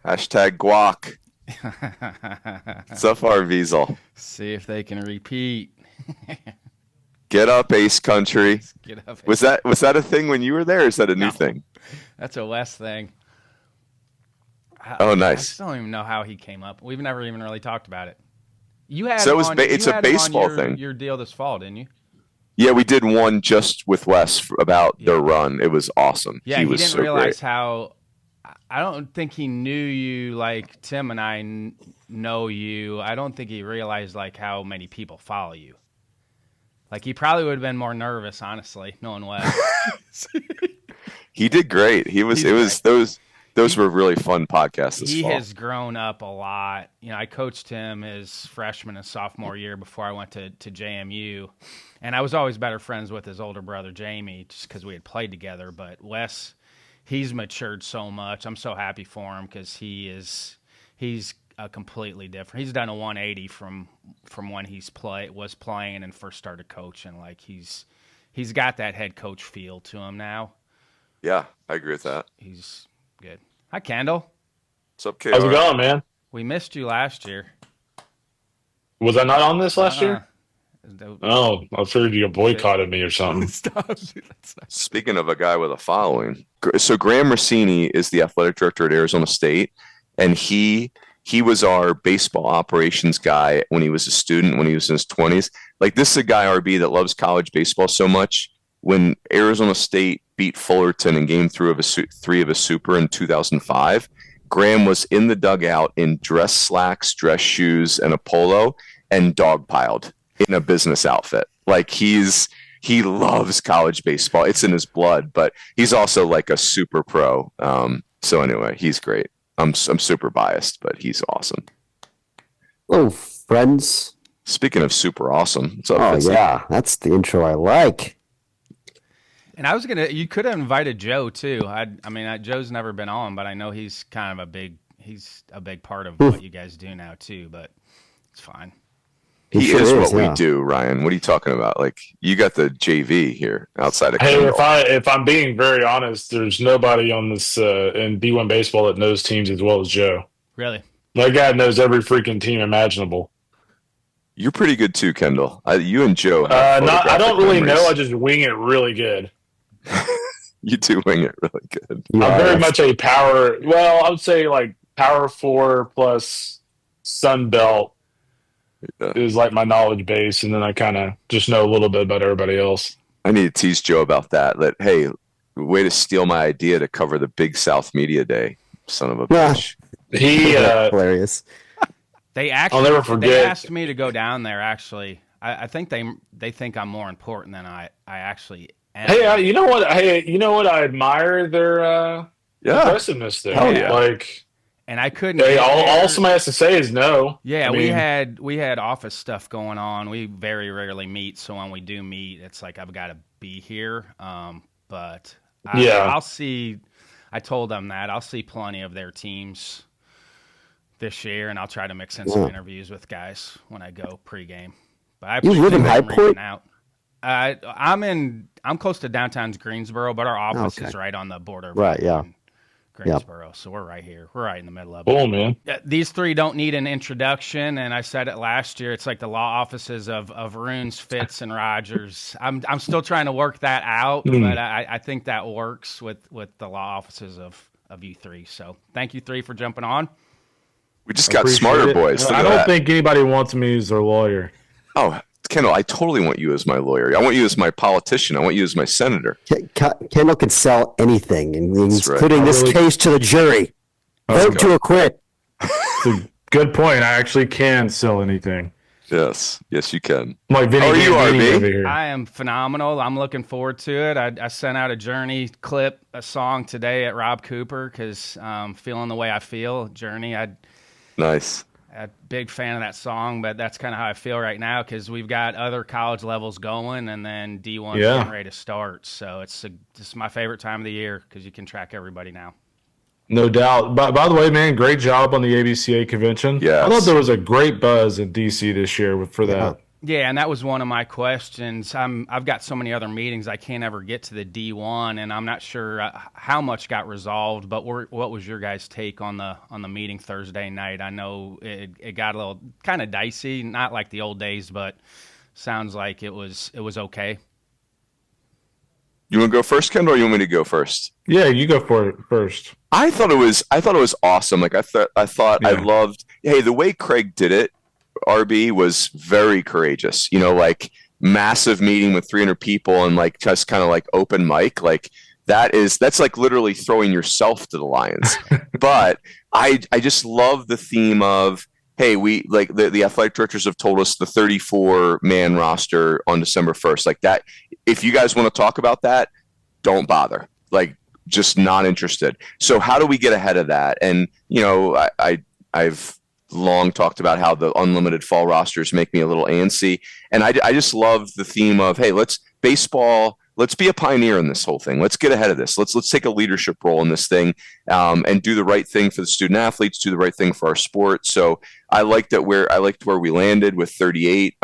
Hashtag guac. So far, Wiesel. See if they can repeat. Get up, Ace Country. Get up. Was that a thing when you were there, or is that a new thing? That's a West thing. Oh, nice. I still don't even know how he came up. We've never even really talked about it. You had it's a baseball thing. Your deal this fall, didn't you? Yeah, we did one just with Wes about their run. It was awesome. Yeah, he was didn't so realize great. how. I don't think he knew you like Tim and I know you. I don't think he realized like how many people follow you. Like he probably would have been more nervous, honestly, knowing Wes. He did great. Those were really fun podcasts this fall. He has grown up a lot. You know, I coached him his freshman and sophomore year before I went to JMU. And I was always better friends with his older brother, Jamie, just because we had played together. But Wes, he's matured so much. I'm so happy for him because he's a completely different. He's done a 180 from when was playing and first started coaching. Like he's got that head coach feel to him now. Yeah, I agree with that. He's good. Hi, Kendall. What's up, KR? How's it going, man? We missed you last year. Was I not on this last year? No. Oh, I figured you boycotted me or something. Stop. Speaking of a guy with a following, so Graham Rossini is the athletic director at Arizona State, and he was our baseball operations guy when he was a student, when he was in his 20s. Like, this is a guy, RB, that loves college baseball so much. When Arizona State beat Fullerton in Game 3 of a Super in 2005, Graham was in the dugout in dress slacks, dress shoes, and a polo, and dogpiled in a business outfit. Like, he loves college baseball. It's in his blood, but he's also like a super pro. So anyway, he's great. I'm super biased, but he's awesome. Hello, friends. Speaking of super awesome, what's up, Oh, Vincent? yeah, that's the intro I like. And you could have invited Joe too. I mean, Joe's never been on, but I know he's kind of he's a big part of what you guys do now too, but it's fine. He sure is what yeah. we do, Ryan. What are you talking about? Like, you got the JV here outside of Hey, Kendall. if I'm being very honest, there's nobody on this in D1 baseball that knows teams as well as Joe. Really? That guy knows every freaking team imaginable. You're pretty good too, Kendall. You and Joe have I photographic don't really memories. know. I just wing it really good. You do wing it really good. Yeah, I'm very much a power. Well, I would say like power 4 plus Sun Belt is like my knowledge base, and then I kind of just know a little bit about everybody else. I need to tease Joe about that. Hey, way to steal my idea to cover the Big South Media Day, son of a bitch. He hilarious. I'll never forget. They asked me to go down there. Actually, I think they think I'm more important than I actually am. Hey, you know what? I admire their aggressiveness there. Hell yeah. Like, and I couldn't. all somebody has to say is no. Yeah, I mean, we had office stuff going on. We very rarely meet, so when we do meet, it's like I've got to be here. But I'll see. I told them that I'll see plenty of their teams this year, and I'll try to mix in some interviews with guys when I go pregame. But I You live in High Point? I'm close to downtown's Greensboro, but our office is right on the border of Greensboro, so we're right here. We're right in the middle of it. Cool, man. These three don't need an introduction, and I said it last year. It's like the law offices of Runes, Fitts, and Rogers. I'm still trying to work that out, but I think that works with the law offices of you three. So thank you three for jumping on. We just got smarter it. boys. Look I at don't that. think anybody wants me as their lawyer. Oh, Kendall, I totally want you as my lawyer. I want you as my politician. I want you as my senator. Kendall can sell anything, including right. this case to the jury. Vote to acquit. Good point. I actually can sell anything. Yes, you can. Like Vinny, How are you, RB? over here. I am phenomenal. I'm looking forward to it. I sent out a Journey clip, a song today at Rob Cooper because feeling the way I feel. Journey, Nice. a big fan of that song, but that's kind of how I feel right now because we've got other college levels going and then D1 getting ready to start. So it's my favorite time of the year because you can track everybody now. No doubt. By the way, man, great job on the ABCA convention. Yes. I thought there was a great buzz in DC this year for that. Yeah, and that was one of my questions. I've got so many other meetings I can't ever get to the D1, and I'm not sure how much got resolved. But what was your guys' take on the meeting Thursday night? I know it got a little kind of dicey, not like the old days, but sounds like it was okay. You want to go first, Kendall, or you want me to go first? Yeah, you go for it first. I thought it was awesome. Like I thought Yeah. I loved. Hey, the way Craig did it, RB, was very courageous. Like massive meeting with 300 people and like just kind of like open mic. Like that's like literally throwing yourself to the lions. But I just love the theme of, hey, we like the athletic directors have told us the 34-man roster on December 1st. Like that, if you guys want to talk about that, don't bother. Like, just not interested. So how do we get ahead of that? And I've long talked about how the unlimited fall rosters make me a little antsy, and I just love the theme of, hey, let's be a pioneer in this whole thing. Let's get ahead of this. Let's take a leadership role in this thing, and do the right thing for the student athletes, do the right thing for our sport. So I liked where we landed with 38.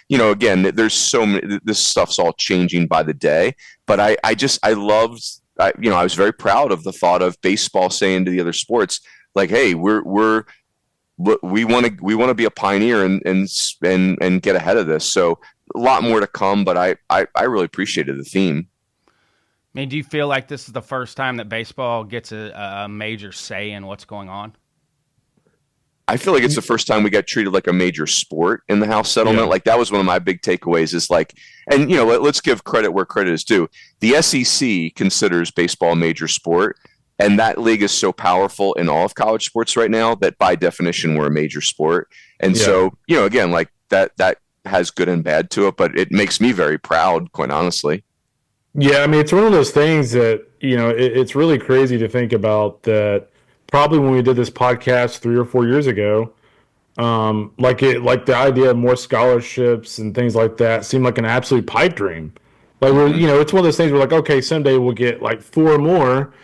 Again, there's so many, this stuff's all changing by the day, but I was very proud of the thought of baseball saying to the other sports, like, hey, we want to be a pioneer and get ahead of this. So a lot more to come, but I really appreciated the theme. I mean, do you feel like this is the first time that baseball gets a major say in what's going on? I feel like it's the first time we got treated like a major sport in the House settlement. Yeah. Like that was one of my big takeaways is like, and let's give credit where credit is due. The SEC considers baseball a major sport, and that league is so powerful in all of college sports right now that by definition we're a major sport. And so, again, like that has good and bad to it, but it makes me very proud, quite honestly. Yeah, I mean, it's one of those things that, it's really crazy to think about that. Probably when we did this podcast 3 or 4 years ago, like the idea of more scholarships and things like that seemed like an absolute pipe dream. Like it's one of those things where like, okay, someday we'll get like 4 more,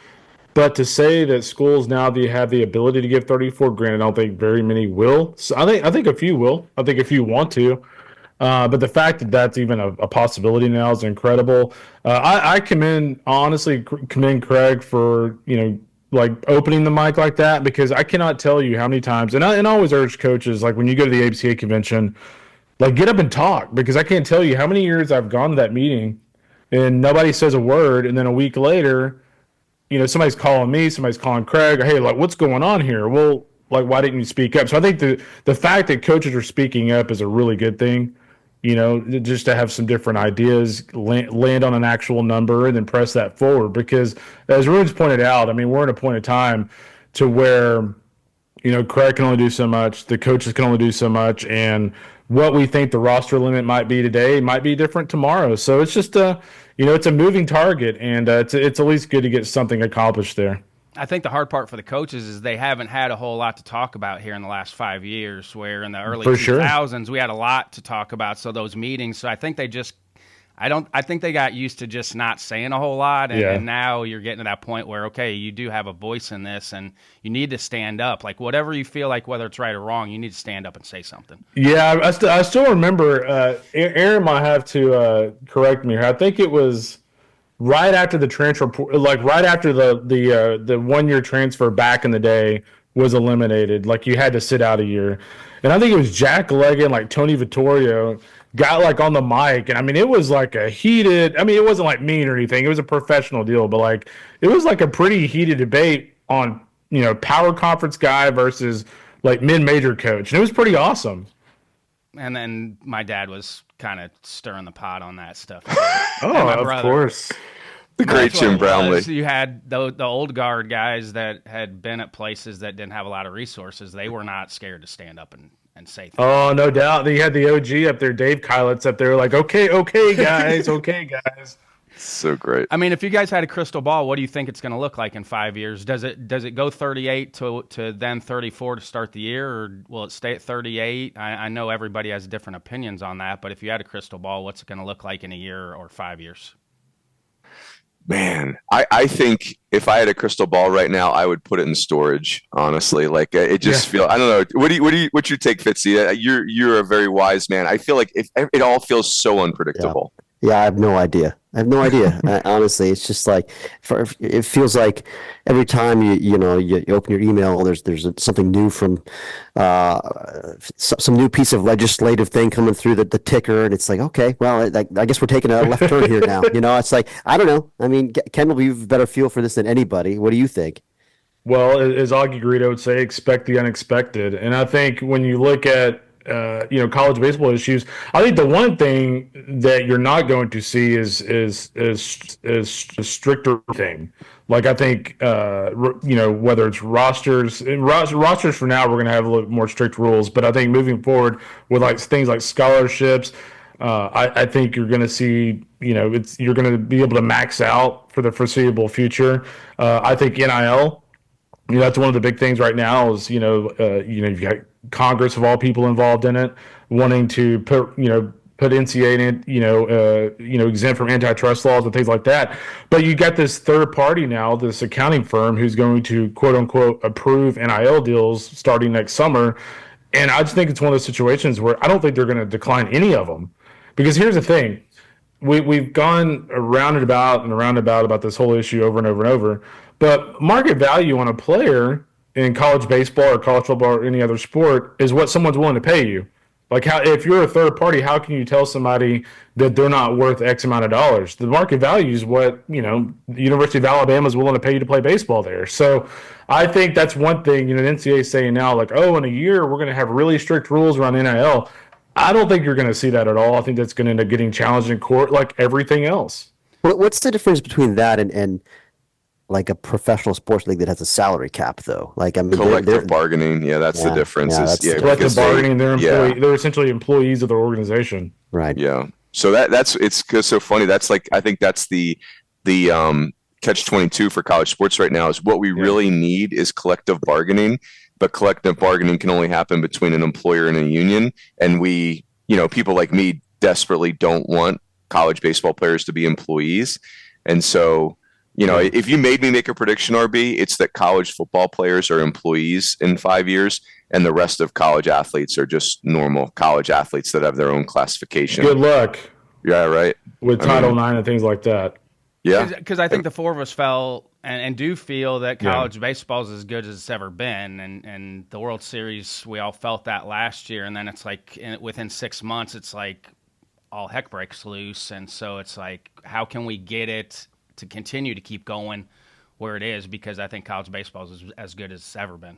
but to say that schools now have the ability to give $34,000, I don't think very many will. So I think a few will. I think a few want to, but the fact that that's even a possibility now is incredible. I honestly commend Craig for like opening the mic like that, because I cannot tell you how many times, and I always urge coaches, like when you go to the ABCA convention, like get up and talk, because I can't tell you how many years I've gone to that meeting and nobody says a word, and then a week later, somebody's calling me, somebody's calling Craig, hey, like what's going on here? Well, like why didn't you speak up? So I think the fact that coaches are speaking up is a really good thing. Just to have some different ideas, land on an actual number, and then press that forward. Because as Rune's pointed out, I mean, we're at a point in time to where, Craig can only do so much, the coaches can only do so much, and what we think the roster limit might be today might be different tomorrow. So it's just it's a moving target, and it's at least good to get something accomplished there. I think the hard part for the coaches is they haven't had a whole lot to talk about here in the last 5 years, where in the early 2000s we had a lot to talk about. So those meetings, so I think they got used to just not saying a whole lot. And now you're getting to that point where, okay, you do have a voice in this and you need to stand up. Like whatever you feel like, whether it's right or wrong, you need to stand up and say something. Yeah, I still remember, Aaron might have to correct me here. I think it was right after the transfer, like right after the 1 year transfer back in the day was eliminated, like you had to sit out a year. And I think it was Jack Leggett, like Tony Vittorio, got like on the mic. And I mean, it was like it wasn't like mean or anything. It was a professional deal, but like it was like a pretty heated debate on, power conference guy versus like mid-major coach. And it was pretty awesome. And then my dad was kind of stirring the pot on that stuff. Of course. The great Jim Brownlee. You had the old guard guys that had been at places that didn't have a lot of resources. They were not scared to stand up and say things. Oh, no doubt. You had the OG up there, Dave Kylitz up there, like, okay, guys, okay, guys. So great. I mean, if you guys had a crystal ball, what do you think it's going to look like in 5 years? Does it go 38 to then 34 to start the year, or will it stay at 38? I know everybody has different opinions on that, but if you had a crystal ball, what's it going to look like in a year or 5 years? Man, I think if I had a crystal ball right now, I would put it in storage. Honestly, like it just feel. I don't know. What's your take, Fitzy? You're a very wise man. I feel like it all feels so unpredictable. Yeah, I have no idea. Honestly, it's just like it feels like every time you open your email, there's something new from some new piece of legislative thing coming through the ticker, and it's like, okay, well, I guess we're taking a left turn here now. It's like, I don't know. I mean, Kendall, you've a better feel for this than anybody. What do you think? Well, as Augie Garrido would say, expect the unexpected. And I think when you look at college baseball issues, I think the one thing that you're not going to see is a stricter thing. Like I think whether it's rosters for now, we're going to have a little more strict rules. But I think moving forward with like things like scholarships, I think you're going to see you're going to be able to max out for the foreseeable future. I think NIL. That's one of the big things right now is, you've got Congress of all people involved in it, wanting to put NCAA in, exempt from antitrust laws and things like that. But you got this third party now, this accounting firm who's going to quote unquote approve NIL deals starting next summer. And I just think it's one of those situations where I don't think they're going to decline any of them. Because here's the thing. We've gone around and about this whole issue over and over and over. But market value on a player in college baseball or college football or any other sport is what someone's willing to pay you. Like if you're a third party, how can you tell somebody that they're not worth X amount of dollars? The market value is what, the University of Alabama is willing to pay you to play baseball there. So I think that's one thing, the NCAA is saying now, like, in a year, we're going to have really strict rules around NIL. I don't think you're going to see that at all. I think that's going to end up getting challenged in court like everything else. What's the difference between that and like a professional sports league that has a salary cap, though? Like, I mean, collective bargaining. Yeah, that's the difference. Collective bargaining. They're essentially employees of their organization. Right. Yeah. So it's so funny. That's like, I think that's the catch-22 for college sports right now is what we really need is collective bargaining, but collective bargaining can only happen between an employer and a union. And we, people like me desperately don't want college baseball players to be employees. And so, if you made me make a prediction, RB, it's that college football players are employees in 5 years, and the rest of college athletes are just normal college athletes that have their own classification. Good luck. Yeah, right. With Title IX and things like that. Yeah. Because I think the four of us felt and do feel that college baseball is as good as it's ever been. And the World Series, we all felt that last year. And then it's like within 6 months, it's like all heck breaks loose. And so it's like, how can we get it to continue to keep going where it is, because I think college baseball is as good as it's ever been.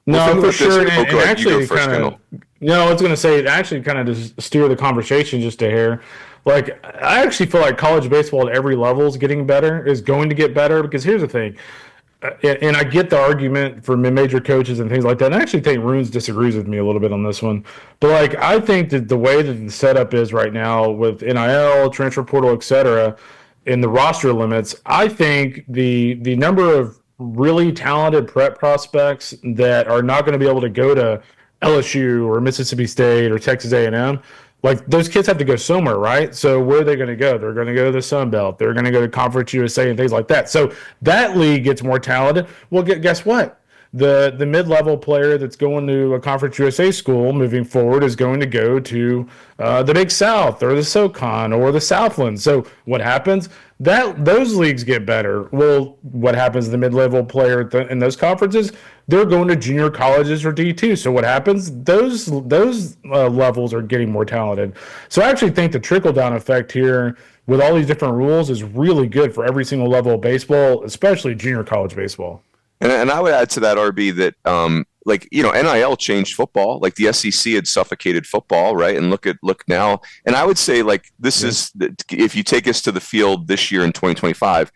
No, for sure. And actually, I was going to say, it actually kind of just steer the conversation just a hair. Like, I actually feel like college baseball at every level is getting better, is going to get better, because here's the thing. And I get the argument for mid-major coaches and things like that. And I actually think Runes disagrees with me a little bit on this one. But, like, I think that the way that the setup is right now with NIL, transfer portal, et cetera, in the roster limits, I think the number of really talented prep prospects that are not going to be able to go to LSU or Mississippi State or Texas A&M, like those kids have to go somewhere, right? So where are they going to go? They're going to go to the Sun Belt. They're going to go to Conference USA and things like that. So that league gets more talented. Well, guess what? The mid-level player that's going to a Conference USA school moving forward is going to go to the Big South or the SoCon or the Southland. So what happens? Those leagues get better. Well, what happens? The mid-level player in those conferences, they're going to junior colleges or D2. So what happens? Those levels are getting more talented. So I actually think the trickle-down effect here with all these different rules is really good for every single level of baseball, especially junior college baseball. And I would add to that, RB, that NIL changed football. Like the SEC had suffocated football, right? And look now. And I would say, like, this is, if you take us to the field this year in 2025,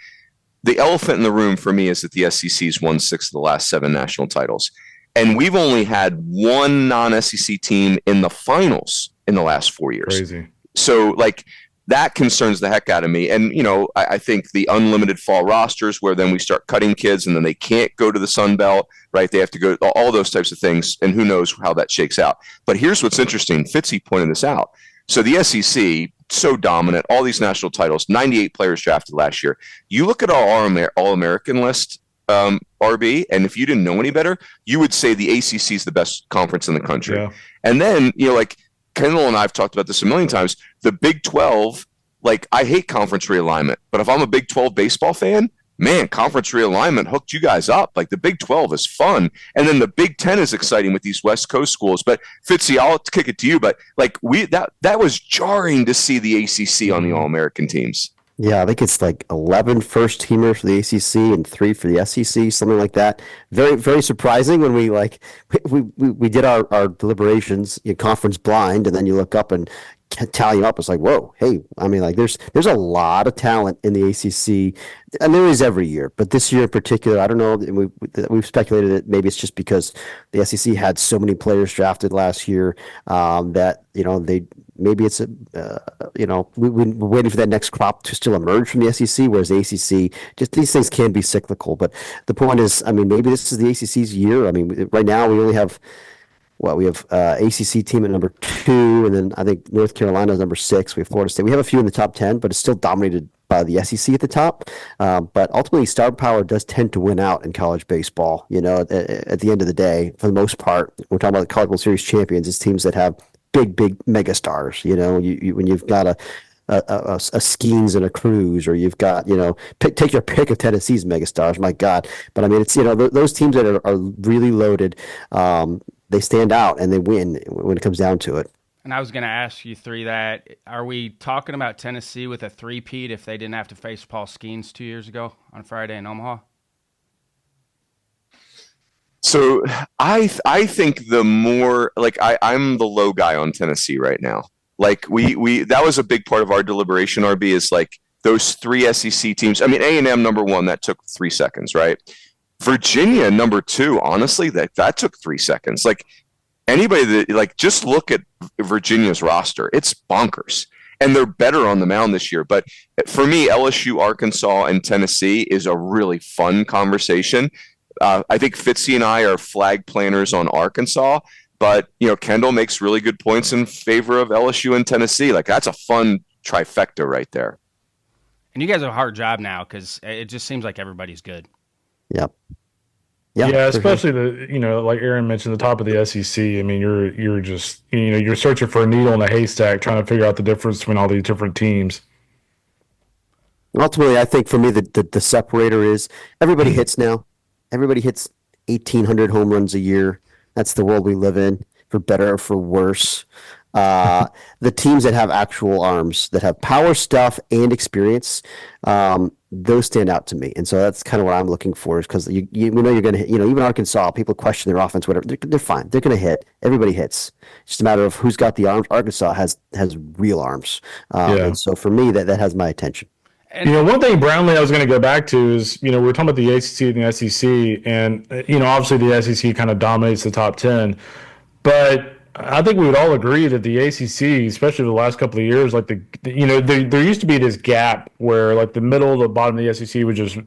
the elephant in the room for me is that the SEC's won 6 of the last 7 national titles. And we've only had one non-SEC team in the finals in the last 4 years. Crazy. So, like, that concerns the heck out of me. And, I think the unlimited fall rosters where then we start cutting kids and then they can't go to the Sun Belt, right? They have to go, all those types of things. And who knows how that shakes out. But here's what's interesting. Fitzy pointed this out. So the SEC so dominant, all these national titles, 98 players drafted last year. You look at our All-American list, RB, and if you didn't know any better, you would say the ACC is the best conference in the country. Yeah. And then, like Kendall and I have talked about this a million times, the Big 12, like I hate conference realignment, but if I'm a Big 12 baseball fan, man, conference realignment hooked you guys up. Like the Big 12 is fun. And then the Big 10 is exciting with these West Coast schools. But Fitzy, I'll kick it to you. But like that was jarring to see the ACC on the All-American teams. Yeah, I think it's like 11 first teamers for the ACC and 3 for the SEC, something like that. Very, very surprising when we did our deliberations, conference blind, and then you look up and tally them up. It's like, whoa, hey, I mean, like there's a lot of talent in the ACC, and there is every year, but this year in particular, I don't know. We've speculated that maybe it's just because the SEC had so many players drafted last year that they. Maybe it's we're waiting for that next crop to still emerge from the SEC, whereas the ACC, just these things can be cyclical. But the point is, I mean, maybe this is the ACC's year. I mean, right now we only have ACC team at number 2, and then I think North Carolina is number 6. We have Florida State. We have a few in the top 10, but it's still dominated by the SEC at the top. But ultimately, star power does tend to win out in college baseball. At the end of the day, for the most part, we're talking about the College World Series champions. It's teams that have big mega stars. When you've got a Skeens and a Cruz, or you've got take your pick of Tennessee's mega stars. My God, but I mean it's those teams that are really loaded. They stand out and they win when it comes down to it. And I was going to ask you three that. Are we talking about Tennessee with a three-peat if they didn't have to face Paul Skeens 2 years ago on Friday in Omaha? So I think the more like I'm the low guy on Tennessee right now. Like we that was a big part of our deliberation. RB is like those 3 SEC teams. I mean A&M number 1, that took 3 seconds, right? Virginia number 2, honestly, that took 3 seconds. Like anybody that just look at Virginia's roster, it's bonkers. And they're better on the mound this year. But for me, LSU, Arkansas, and Tennessee is a really fun conversation. I think Fitzy and I are flag planners on Arkansas, but Kendall makes really good points in favor of LSU and Tennessee. Like that's a fun trifecta right there. And you guys have a hard job now because it just seems like everybody's good. Yep. Yeah, especially like Aaron mentioned, the top of the SEC. I mean, you're just you're searching for a needle in a haystack, trying to figure out the difference between all these different teams. Ultimately, I think for me the separator is everybody hits now. Everybody hits 1,800 home runs a year. That's the world we live in, for better or for worse. The teams that have actual arms, that have power stuff and experience, those stand out to me. And so that's kind of what I'm looking for, is because you know you're going to hit. Even Arkansas, people question their offense, whatever. They're fine. They're going to hit. Everybody hits. It's just a matter of who's got the arms. Arkansas has real arms. And so for me, that has my attention. And one thing, Brownlee, I was going to go back to is, we're talking about the ACC and the SEC, and, obviously the SEC kind of dominates the top 10. But I think we would all agree that the ACC, especially the last couple of years, like there used to be this gap where like the middle, the bottom of the SEC was just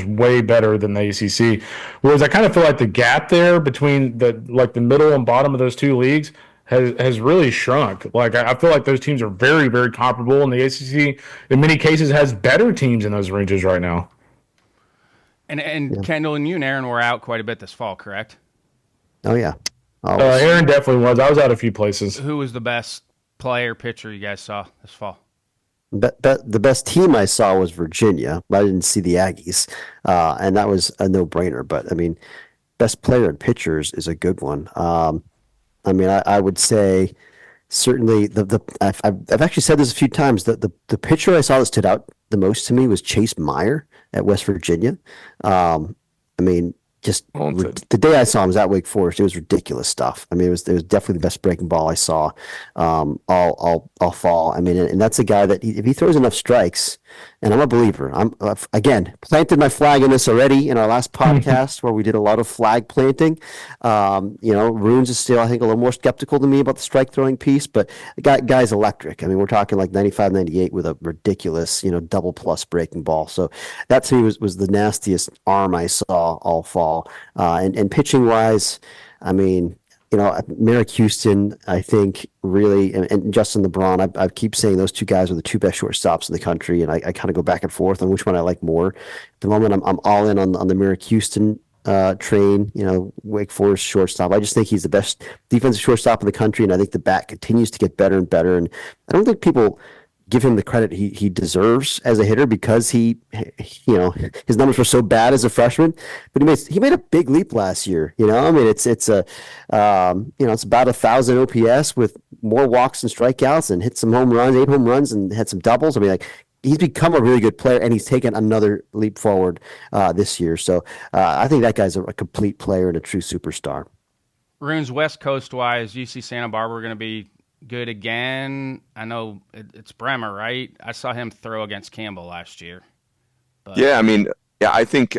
way better than the ACC. Whereas I kind of feel like the gap there between the middle and bottom of those 2 leagues has really shrunk. Like I feel like those teams are very, very comparable, and the ACC in many cases has better teams in those ranges right now. And Kendall and you and Aaron were out quite a bit this fall, correct? Oh yeah, Aaron definitely was. I was out a few places. Who was the best player, pitcher you guys saw this fall? The best team I saw was Virginia, but I didn't see the Aggies, and that was a no-brainer. But I mean, best player and pitchers is a good one. I mean, I would say certainly I've actually said this a few times. The pitcher I saw that stood out the most to me was Chase Meyer at West Virginia. I mean, just the day I saw him was at Wake Forest. It was ridiculous stuff. I mean, it was definitely the best breaking ball I saw all fall. I mean, and that's a guy that if he throws enough strikes, and I'm a believer. I'm again planted my flag in this already in our last podcast where we did a lot of flag planting. Runes is still, I think, a little more skeptical than me about the strike throwing piece, but the guy's electric. I mean, we're talking like 95, 98 with a ridiculous, double plus breaking ball. So that to me was the nastiest arm I saw all fall. And pitching wise, I mean, Merrick Houston, I think really, and Justin LeBron, I keep saying those two guys are the two best shortstops in the country, and I kind of go back and forth on which one I like more. At the moment, I'm all in on the Merrick Houston train, Wake Forest shortstop. I just think he's the best defensive shortstop in the country, and I think the bat continues to get better and better. And I don't think people give him the credit he deserves as a hitter because his numbers were so bad as a freshman, but he made a big leap last year. I mean, it's about 1,000 OPS with more walks and strikeouts, and hit some home runs, 8 home runs, and had some doubles. I mean, like, he's become a really good player, and he's taken another leap forward this year. So I think that guy's a complete player and a true superstar. Runes, West Coast wise, UC Santa Barbara going to be good again. I know it's Bremer, right? I saw him throw against Campbell last year. But... Yeah, I mean, I think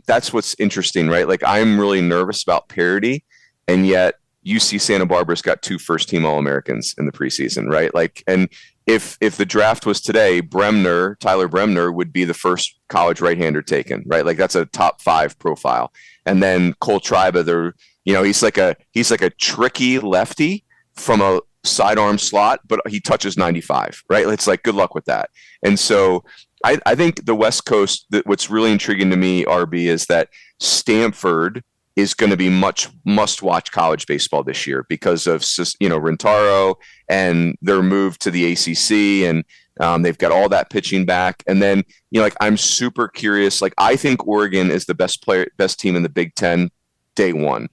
that's what's interesting, right? Like, I'm really nervous about parity, and yet UC Santa Barbara's got 2 first-team All-Americans in the preseason, right? Like, and if the draft was today, Tyler Bremner would be the first college right-hander taken, right? Like, that's a top 5 profile. And then Cole Triba, he's like a tricky lefty from a sidearm slot, but he touches 95, right? It's like, good luck with that. And so I think the West Coast, what's really intriguing to me, RB, is that Stanford is going to be much must-watch college baseball this year because of, Rentaro and their move to the ACC, and they've got all that pitching back. And then, I'm super curious. Like, I think Oregon is the best team in the Big Ten day one.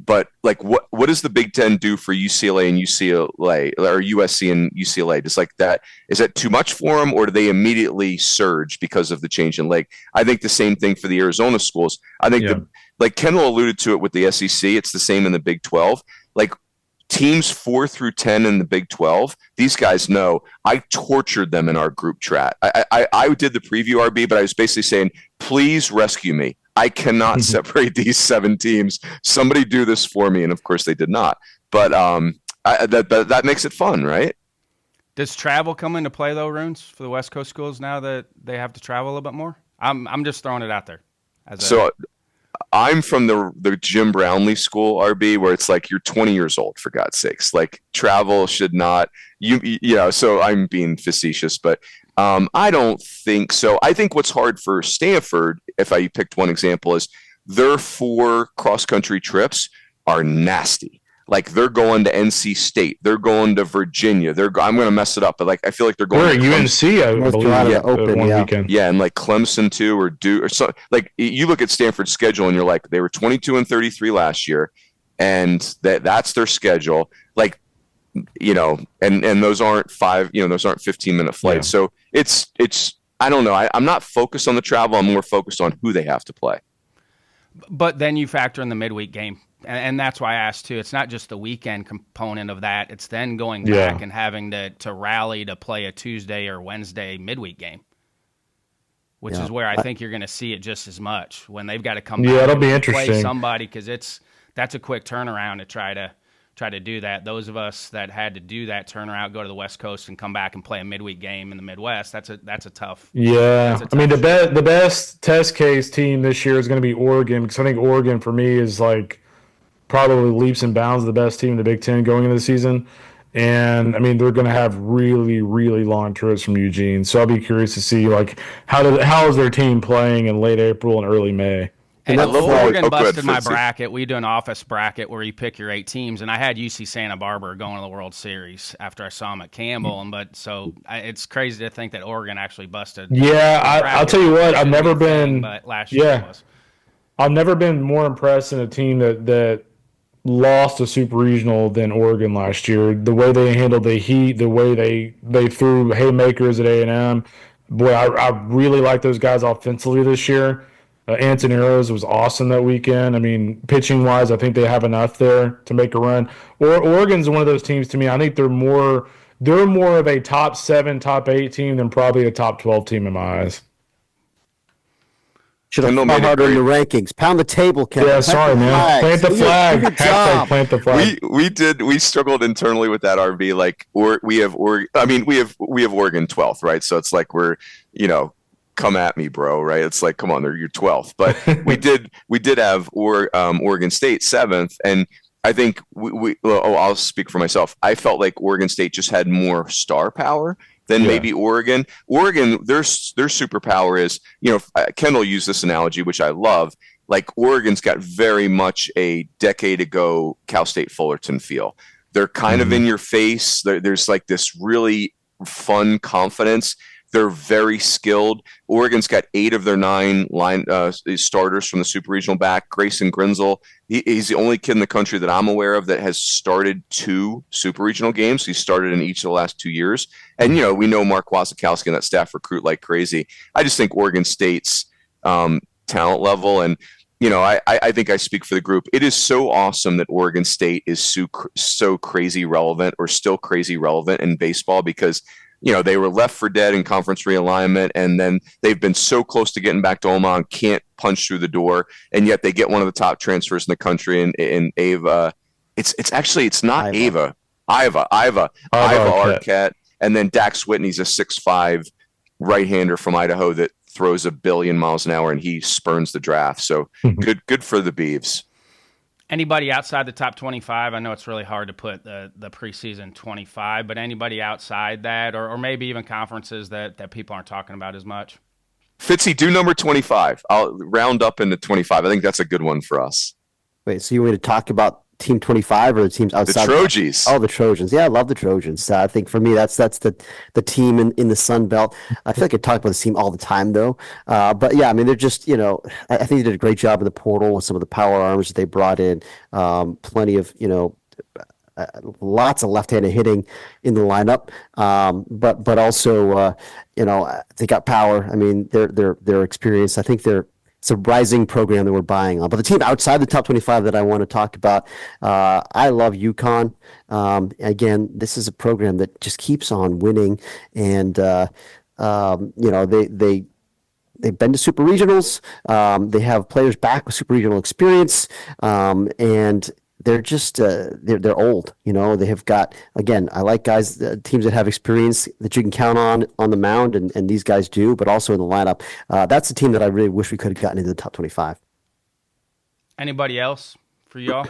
But like, what does the Big Ten do for UCLA and UCLA, or USC and UCLA? Just like that, is that too much for them, or do they immediately surge because of the change in leg? I think the same thing for the Arizona schools. I think like Kendall alluded to it with the SEC, it's the same in the Big 12. Like, teams 4 through 10 in the Big 12, these guys know. I tortured them in our group chat. I did the preview, RB, but I was basically saying, please rescue me. I cannot separate these 7 teams. Somebody do this for me. And of course they did not. But that makes it fun, right? Does travel come into play though, Runes, for the West Coast schools now that they have to travel a little bit more? I'm just throwing it out there. I'm from the Jim Brownlee school, RB, where it's like, you're 20 years old, for God's sakes. Like, travel should not, so I'm being facetious, but I don't think so. I think what's hard for Stanford, if I picked one example, is their 4 cross-country trips are nasty. Like, they're going to NC State. They're going to Virginia. I'm going to mess it up, but like, I feel like they're going to UNC, I believe, Open, one weekend. Yeah, and like Clemson too, or Duke, or so. Like, you look at Stanford's schedule, and you're like, they were 22-33 last year, and that's their schedule. Like, and those aren't 15-minute flights. Yeah. So it's I don't know. I'm not focused on the travel. I'm more focused on who they have to play. But then you factor in the midweek game. And that's why I asked, too. It's not just the weekend component of that. It's then going back and having to rally to play a Tuesday or Wednesday midweek game, which is where I think you're going to see it just as much when they've got to come back it'll be and interesting. Play somebody, because that's a quick turnaround to try to do that. Those of us that had to do that turnaround, go to the West Coast and come back and play a midweek game in the Midwest, that's a tough. Yeah, I mean, the best test case team this year is going to be Oregon, because I think Oregon for me is like probably leaps and bounds the best team in the Big Ten going into the season. And I mean, they're going to have really, really long trips from Eugene. So I'll be curious to see like how is their team playing in late April and early May. And Oregon busted my bracket. We do an office bracket where you pick your 8 teams, and I had UC Santa Barbara going to the World Series after I saw them at Campbell. It's crazy to think that Oregon actually busted. Yeah, I'll tell you what. I've never been. But last year was. I've never been more impressed in a team that lost a super regional than Oregon last year. The way they handled the heat, the way they threw haymakers at A&M. Boy, I really like those guys offensively this year. Antoneros was awesome that weekend. I mean, pitching-wise, I think they have enough there to make a run. Oregon's one of those teams to me. I think they're more of a top 7, top 8 team than probably a top 12 team in my eyes. Should have fought harder in the rankings. Pound the table, Kevin. Yeah, sorry, man. Plant the flag. Hashtag plant the flag. We struggled internally with that, RB. Like, we have Oregon 12th, right? So it's like we're, come at me, bro, right? It's like, come on, you're 12th. But we did have Oregon State 7th, and I think I'll speak for myself. I felt like Oregon State just had more star power than maybe Oregon. Oregon, their superpower is, Kendall used this analogy, which I love. Like Oregon's got very much a decade ago Cal State Fullerton feel. They're kind of in your face. There's like this really fun confidence. They're very skilled. Oregon's got 8 of their 9 starters from the super regional back. Grayson Grinzel, he's the only kid in the country that I'm aware of that has started 2 super regional games. He started in each of the last 2 years. And, we know Mark Wasikowski and that staff recruit like crazy. I just think Oregon State's talent level, and, I think I speak for the group. It is so awesome that Oregon State is so crazy relevant, or still crazy relevant in baseball, because they were left for dead in conference realignment, and then they've been so close to getting back to Omaha and can't punch through the door, and yet they get one of the top transfers in the country in Ava. It's not Ava. Iva Arquette, and then Dax Whitney's a 6'5" right-hander from Idaho that throws 1 billion miles an hour, and he spurns the draft. So good for the Beavs. Anybody outside the top 25? I know it's really hard to put the preseason 25, but anybody outside that, or maybe even conferences that people aren't talking about as much? Fitzy, do number 25. I'll round up into 25. I think that's a good one for us. Wait, so you want me to talk about Team 25 or the teams outside? The Trojans. Oh, the Trojans. Yeah, I love the Trojans. I think for me, that's the team in the Sun Belt. I feel like I talk about this team all the time, though. But yeah, I mean, they're just, I think they did a great job in the portal with some of the power arms that they brought in. Plenty of, lots of left-handed hitting in the lineup. But also, they got power. I mean, they're experienced. I think it's a rising program that we're buying on. But the team outside the top 25 that I want to talk about, I love UConn. Again, this is a program that just keeps on winning, and they've been to super regionals. They have players back with super regional experience, and they're just they're old. They have got, again, I like guys, teams that have experience that you can count on the mound, and these guys do, but also in the lineup. That's a team that I really wish we could have gotten into the top 25. Anybody else for y'all?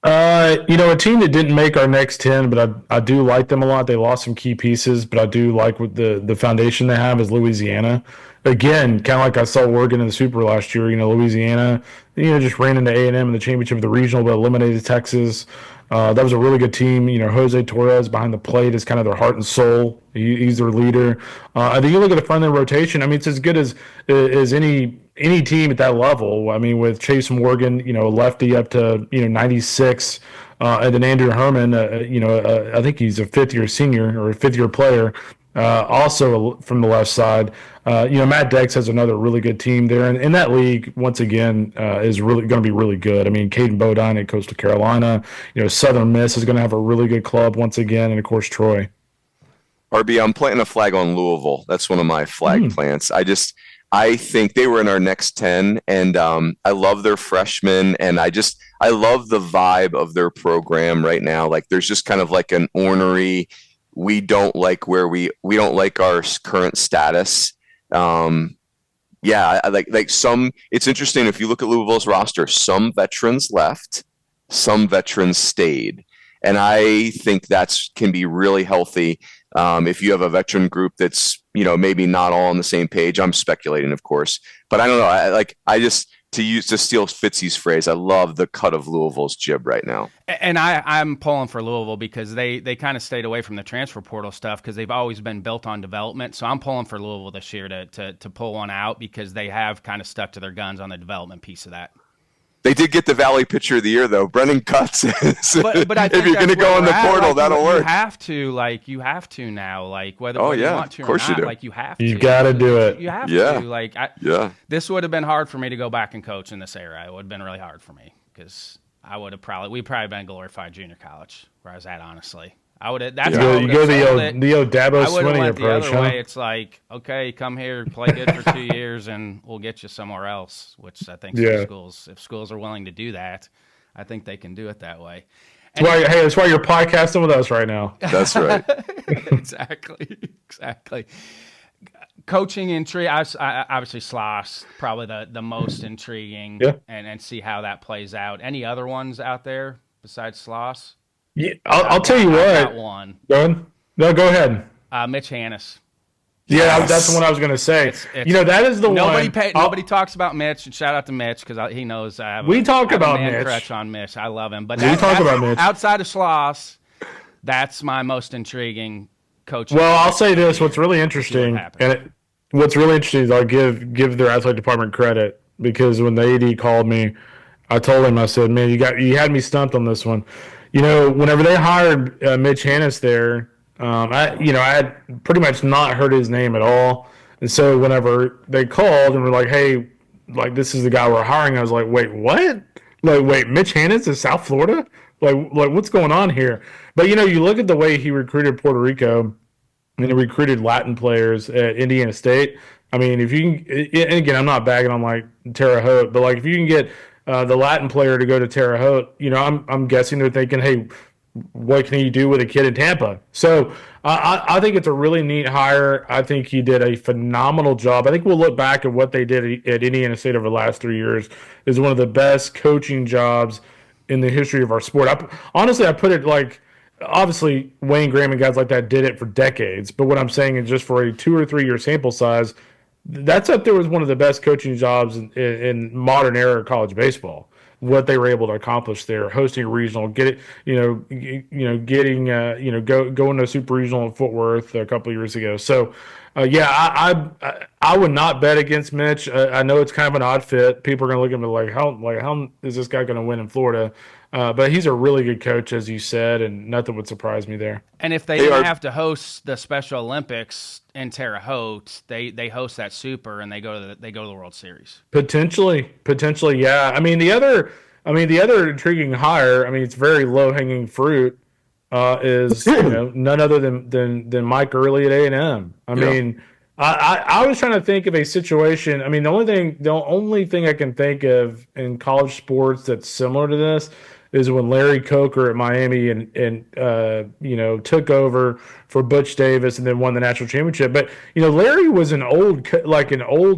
A team that didn't make our next 10, but I do like them a lot. They lost some key pieces, but I do like what the foundation they have is Louisiana. Again, kind of like I saw Oregon in the Super last year. Louisiana, just ran into A&M in the championship of the regional, but eliminated Texas. That was a really good team. Jose Torres behind the plate is kind of their heart and soul. He's their leader. I think you look at the front of the rotation. I mean, it's as good as any team at that level. I mean, with Chase Morgan, lefty up to 96, and then Andrew Herman, I think he's a 5th-year senior or a 5th-year player. Also from the left side, Matt Dex has another really good team there, and in that league, once again, is really going to be really good. I mean, Caden Bodine at Coastal Carolina, Southern Miss is going to have a really good club once again, and of course Troy. RB, I'm planting a flag on Louisville. That's one of my flag plants. I think they were in our next 10, and I love their freshmen, and I love the vibe of their program right now. Like, there's just kind of like an ornery, we don't like we don't like our current status. It's interesting if you look at Louisville's roster, some veterans left, some veterans stayed. And I think can be really healthy. If you have a veteran group that's, maybe not all on the same page. I'm speculating, of course, but I don't know. To steal Fitzy's phrase, I love the cut of Louisville's jib right now. And I'm pulling for Louisville because they kind of stayed away from the transfer portal stuff because they've always been built on development. So I'm pulling for Louisville this year to pull one out because they have kind of stuck to their guns on the development piece of that. They did get the Valley Pitcher of the Year, though. Brennan Cutts. But I think if you're going to go in the portal, that'll work. You have to now, whether you want to or not, you have to. You got to do it. You have to. This would have been hard for me to go back and coach in this era. It would have been really hard for me because we'd probably been glorified junior college where I was at, honestly. I would have. That's how you go the Dabo Swinney approach. The other way. It's like, okay, come here, play good for 2 years, and we'll get you somewhere else. Which I think if schools are willing to do that, I think they can do it that way. That's why you're podcasting with us right now. That's right. Exactly. Coaching intrigue, obviously Sloss, probably the most intriguing, and see how that plays out. Any other ones out there besides Sloss? Yeah, I'll tell you what. I got one. Go ahead. No, go ahead. Mitch Hannes. Yeah, that's the one I was going to say. That is the one. Nobody talks about Mitch, and shout out to Mitch because he knows I have we talk about a man Mitch. crush on Mitch. I love him. But we talk about Mitch. Outside of Sloss, that's my most intriguing coach. Well, I'll say this: what's really interesting, is I'll give their athletic department credit, because when the AD called me, I told him, I said, "Man, you had me stumped on this one." Whenever they hired Mitch Hannes there. I had pretty much not heard his name at all. And so whenever they called and were like, hey, like, this is the guy we're hiring, I was like, wait, what? Like, wait, Mitch Hannes is South Florida? Like what's going on here? But, you look at the way he recruited Puerto Rico and he recruited Latin players at Indiana State. I mean, if you can, and again, I'm not bagging on like Terre Haute, but like if you can get the Latin player to go to Terre Haute, I'm guessing they're thinking, hey, what can he do with a kid in Tampa? So I think it's a really neat hire. I think he did a phenomenal job. I think we'll look back at what they did at Indiana State over the last 3 years is one of the best coaching jobs in the history of our sport. I put it like, obviously Wayne Graham and guys like that did it for decades, but what I'm saying is just for a 2 or 3 year sample size, that's up there was one of the best coaching jobs in modern era college baseball. What they were able to accomplish there, hosting a regional, going to super regional in Fort Worth a couple of years ago. So, I would not bet against Mitch. I know it's kind of an odd fit. People are going to look at me how is this guy going to win in Florida? But he's a really good coach, as you said, and nothing would surprise me there. And if they didn't have to host the Special Olympics in Terre Haute, they host that Super and they go to the World Series. Potentially, yeah. I mean the other intriguing hire. I mean, it's very low hanging fruit. Is none other than Mike Early at A&M. I mean, I was trying to think of a situation. I mean, the only thing I can think of in college sports that's similar to this is when Larry Coker at Miami and took over for Butch Davis and then won the national championship. But Larry was an old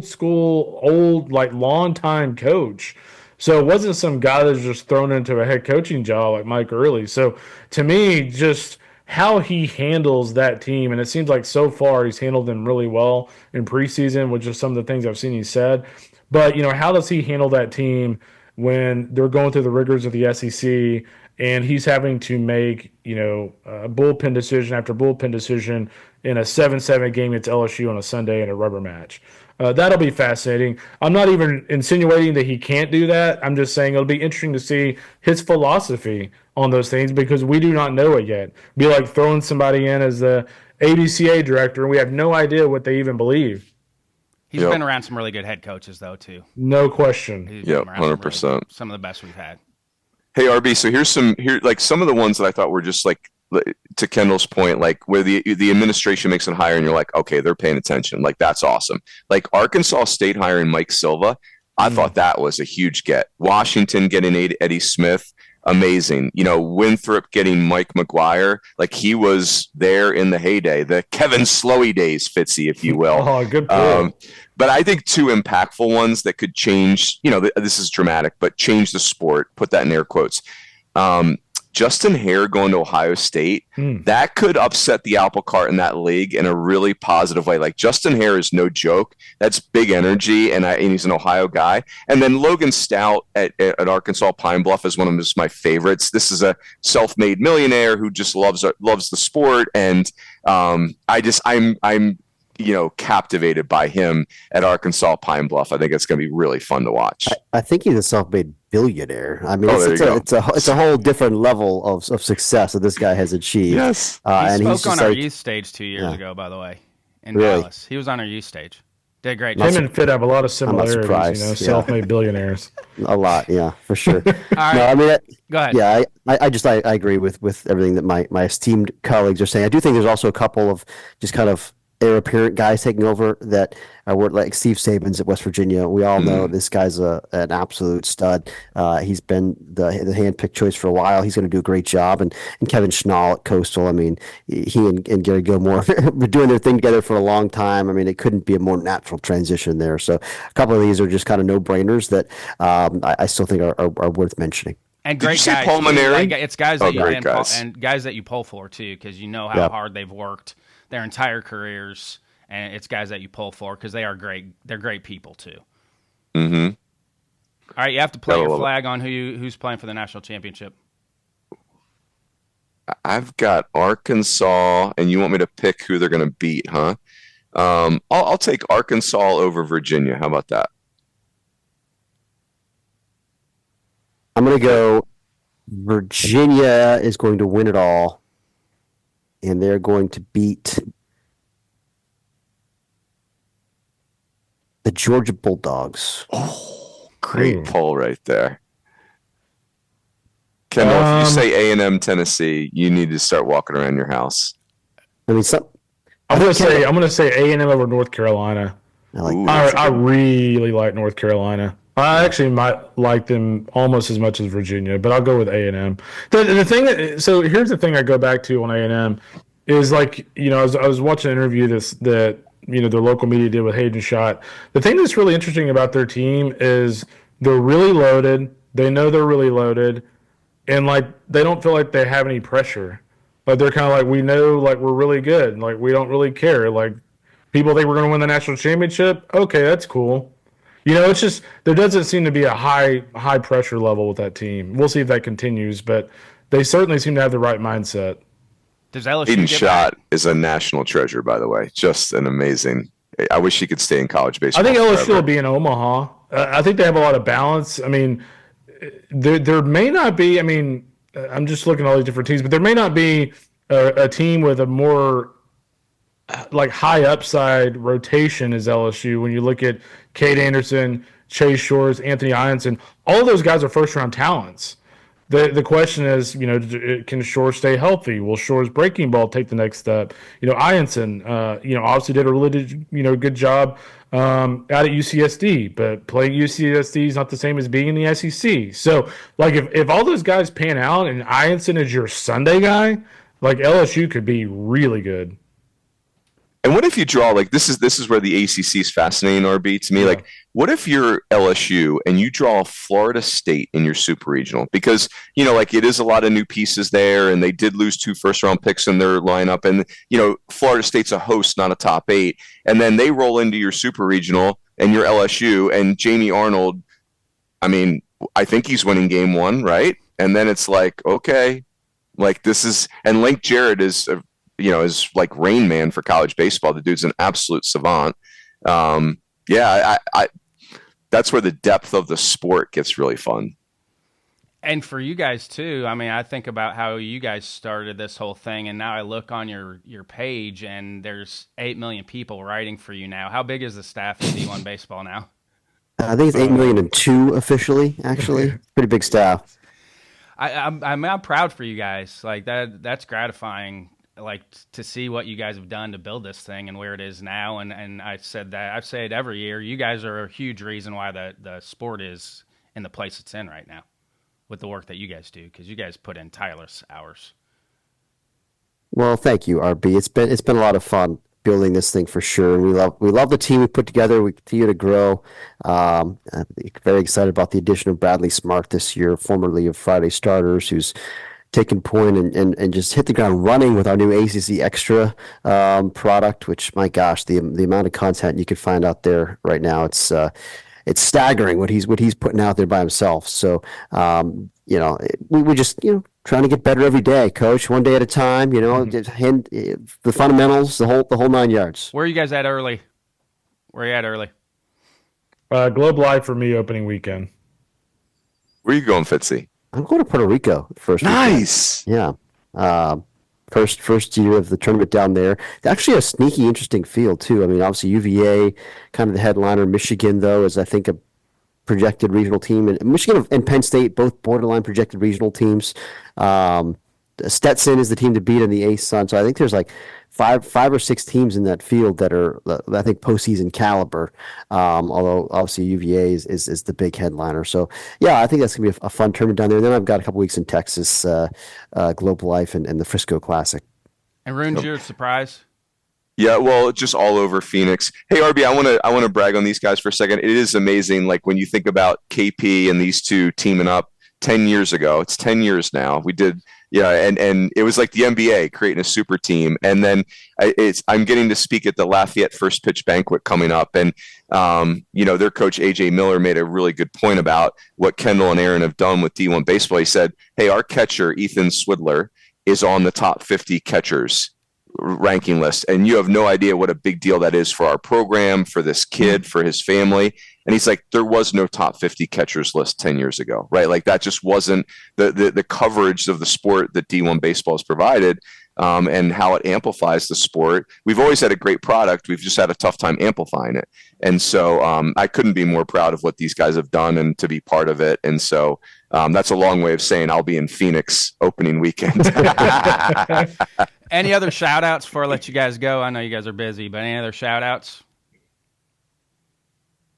school, long-time coach. So it wasn't some guy that was just thrown into a head coaching job like Mike Early. So to me, just how he handles that team, and it seems like so far he's handled them really well in preseason, which is some of the things I've seen he said. But, how does he handle that team when they're going through the rigors of the SEC and he's having to make, a bullpen decision after bullpen decision in a 7-7 game against LSU on a Sunday in a rubber match? That'll be fascinating. I'm not even insinuating that he can't do that. I'm just saying it'll be interesting to see his philosophy on those things because we do not know it yet. It'd be like throwing somebody in as the ABCA director and we have no idea what they even believe. He's been around some really good head coaches, though, too. No question. Yep, 100%. Some of the best we've had. Hey, RB, so here's some of the ones that I thought were just like, to Kendall's point, like where the administration makes a hire and you're like, okay, they're paying attention. Like, that's awesome. Like Arkansas State hiring Mike Silva, I thought that was a huge get. Washington getting Eddie Smith, amazing. Winthrop getting Mike McGuire, like he was there in the heyday, the Kevin Slowey days, Fitzy, if you will. Oh, good point. But I think two impactful ones that could change, this is dramatic, but change the sport, put that in air quotes. Justin Hare going to Ohio State, that could upset the apple cart in that league in a really positive way. Like Justin Hare is no joke. That's big energy, and he's an Ohio guy. And then Logan Stout at Arkansas Pine Bluff is one of my favorites. This is a self-made millionaire who just loves the sport, and I'm captivated by him at Arkansas Pine Bluff. I think it's going to be really fun to watch. I think he's a self-made billionaire. I mean, it's a whole different level of success that this guy has achieved. Yes. He spoke on our youth stage 2 years ago, by the way, in Dallas. He was on our youth stage. Did a great job. Him and Fitt have a lot of similarities, self-made billionaires. A lot, yeah, for sure. All right. No, I mean, go ahead. Yeah, I agree with everything that my esteemed colleagues are saying. I do think there's also a couple of just kind of heir apparent guys taking over that were like Steve Sabins at West Virginia. We all know this guy's an absolute stud. He's been the handpicked choice for a while. He's going to do a great job. And Kevin Schnall at Coastal. I mean, he and Gary Gilmore have been doing their thing together for a long time. I mean, it couldn't be a more natural transition there. So a couple of these are just kind of no-brainers that I still think are worth mentioning. And great guys. Like, it's guys that and guys that you pull for too, because you know how hard they've worked their entire careers, and it's guys that you pull for because they are great. They're great people too. Mm-hmm. All right, you have to play your flag on who's playing for the national championship. I've got Arkansas, and you want me to pick who they're going to beat, huh? I'll take Arkansas over Virginia. How about that? I'm going to go Virginia is going to win it all, and they're going to beat the Georgia Bulldogs. Oh, great poll right there. Kendall, if you say A&M Tennessee, you need to start walking around your house. I mean, I'm gonna say A&M over North Carolina. I really like North Carolina. I actually might like them almost as much as Virginia, but I'll go with A&M. The thing so here's the thing I go back to on A&M is, like, you know, I was watching an interview that you know their local media did with Hayden Schott. The thing that's really interesting about their team is they're really loaded. They know they're really loaded, and like they don't feel like they have any pressure. Like they're kind of like, we know, like we're really good. Like we don't really care. Like people think we're going to win the national championship. Okay, that's cool. You know, it's just there doesn't seem to be a high pressure level with that team. We'll see if that continues, but they certainly seem to have the right mindset. Does LSU Hayden Schott is a national treasure, by the way. Just an amazing. I wish he could stay in college baseball. I think LSU forever. will be in Omaha. I think they have a lot of balance. I mean, there may not be. I mean, I'm just looking at all these different teams, but there may not be a team with a more like high upside rotation as LSU. When you look at Cade Anderson, Chase Shores, Anthony Ianson, all those guys are first round talents. The question is, you know, can Shores stay healthy? Will Shores' breaking ball take the next step? You know, Ianson, you know, obviously did a really good job out at UCSD, but playing UCSD is not the same as being in the SEC. So, like, if all those guys pan out and Ianson is your Sunday guy, like LSU could be really good. And what if you draw, like, this is where the ACC is fascinating, RB, to me. Yeah. Like, what if you're LSU and you draw Florida State in your super regional? Because, you know, like, it is a lot of new pieces there, and they did lose 2 first-round picks in their lineup. And, you know, Florida State's a host, not a top 8. And then they roll into your super regional, and you're LSU, and Jamie Arnold, I mean, I think he's winning game 1, right? And then it's like, okay, like, this is – and Link Jarrett is – you know, is like Rain Man for college baseball. The dude's an absolute savant. Yeah, I that's where the depth of the sport gets really fun. And for you guys too, I mean, I think about how you guys started this whole thing, and now I look on your page, and there's 8 million people writing for you now. How big is the staff at D1 Baseball now? I think it's 8,000,002 officially. Actually, pretty big staff. I'm proud for you guys. Like that's gratifying. Like to see what you guys have done to build this thing and where it is now. And I've said it every year. You guys are a huge reason why the sport is in the place it's in right now with the work that you guys do, because you guys put in tireless hours. Well, thank you, RB. It's been a lot of fun building this thing for sure. And we love the team we put together. We continue to grow. I'm very excited about the addition of Bradley Smart this year, formerly of Friday Starters, who's taken point and just hit the ground running with our new ACC Extra product, which, my gosh, the amount of content you can find out there right now, it's staggering what he's putting out there by himself. So, you know, we just, you know, trying to get better every day, Coach, one day at a time, you know, the fundamentals, the whole 9 yards. Where are you guys at early? Where are you at early? Globe Live for me opening weekend. Where are you going, Fitzy? I'm going to Puerto Rico first. Nice. Weekend. Yeah. First year of the tournament down there. Actually a sneaky, interesting field, too. I mean, obviously UVA, kind of the headliner. Michigan, though, is, I think, a projected regional team. And Michigan and Penn State, both borderline projected regional teams. Stetson is the team to beat in the ASUN. So I think there's like five or six teams in that field that are, I think, postseason caliber. Although obviously UVA is the big headliner. So yeah, I think that's gonna be a fun tournament down there. And then I've got a couple weeks in Texas, Globe Life and the Frisco Classic. And Rune's your surprise? Yeah, well, just all over Phoenix. Hey, RB, I want to brag on these guys for a second. It is amazing, like when you think about KP and these two teaming up 10 years ago. It's 10 years now. We did, and it was like the NBA creating a super team. And then I'm getting to speak at the Lafayette First Pitch Banquet coming up, and their coach AJ Miller made a really good point about what Kendall and Aaron have done with D1 baseball. He said, "Hey, our catcher Ethan Swidler is on the top 50 catchers ranking list, and you have no idea what a big deal that is for our program, for this kid, for his family." And he's like, there was no top 50 catchers list 10 years ago, right? Like that just wasn't the coverage of the sport that D1 baseball has provided, and how it amplifies the sport. We've always had a great product. We've just had a tough time amplifying it. And so I couldn't be more proud of what these guys have done and to be part of it. And so that's a long way of saying I'll be in Phoenix opening weekend. Any other shout outs before I let you guys go? I know you guys are busy, but any other shout outs?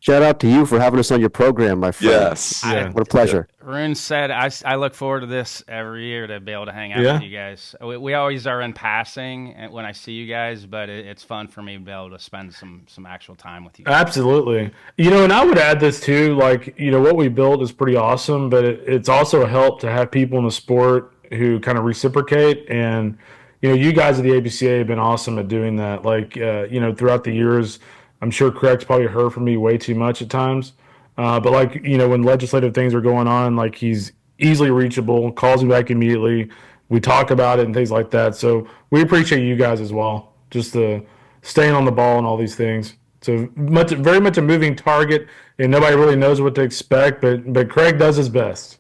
Shout out to you for having us on your program, my friend. Yes. What a pleasure. Rune said, I look forward to this every year to be able to hang out with you guys. We always are in passing when I see you guys, but it's fun for me to be able to spend some actual time with you guys. Absolutely. And I would add this too, like, what we built is pretty awesome, but it's also a help to have people in the sport who kind of reciprocate. And, you guys at the ABCA have been awesome at doing that. Like, throughout the years, I'm sure Craig's probably heard from me way too much at times. But like, when legislative things are going on, like he's easily reachable, calls me back immediately. We talk about it and things like that. So we appreciate you guys as well, just staying on the ball and all these things. So very much a moving target, and nobody really knows what to expect, but Craig does his best.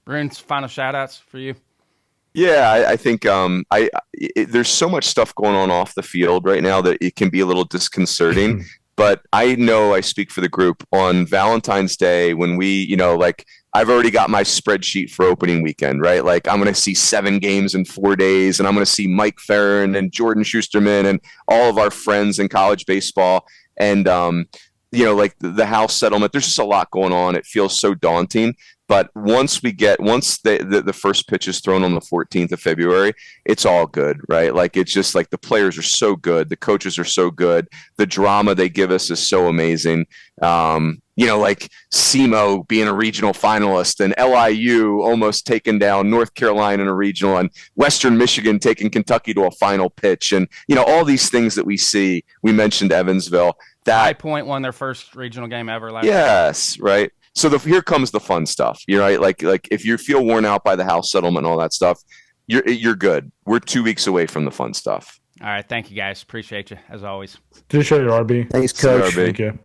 Rune's final shout outs for you. Yeah, I think there's so much stuff going on off the field right now that it can be a little disconcerting. But I know I speak for the group on Valentine's Day when we, I've already got my spreadsheet for opening weekend, right? Like I'm going to see 7 games in 4 days, and I'm going to see Mike Farron and Jordan Schusterman and all of our friends in college baseball. And, like the house settlement, there's just a lot going on. It feels so daunting. But once the first pitch is thrown on the 14th of February, it's all good, right? Like it's just like the players are so good, the coaches are so good, the drama they give us is so amazing. Like SEMO being a regional finalist, and LIU almost taking down North Carolina in a regional, and Western Michigan taking Kentucky to a final pitch, and all these things that we see. We mentioned Evansville. High Point won their first regional game ever last year. Yes, right. So here comes the fun stuff. Right? Like if you feel worn out by the house settlement and all that stuff, you're good. We're 2 weeks away from the fun stuff. All right, thank you guys. Appreciate you as always. Appreciate you, RB. Thanks, Coach. RB. Thank you.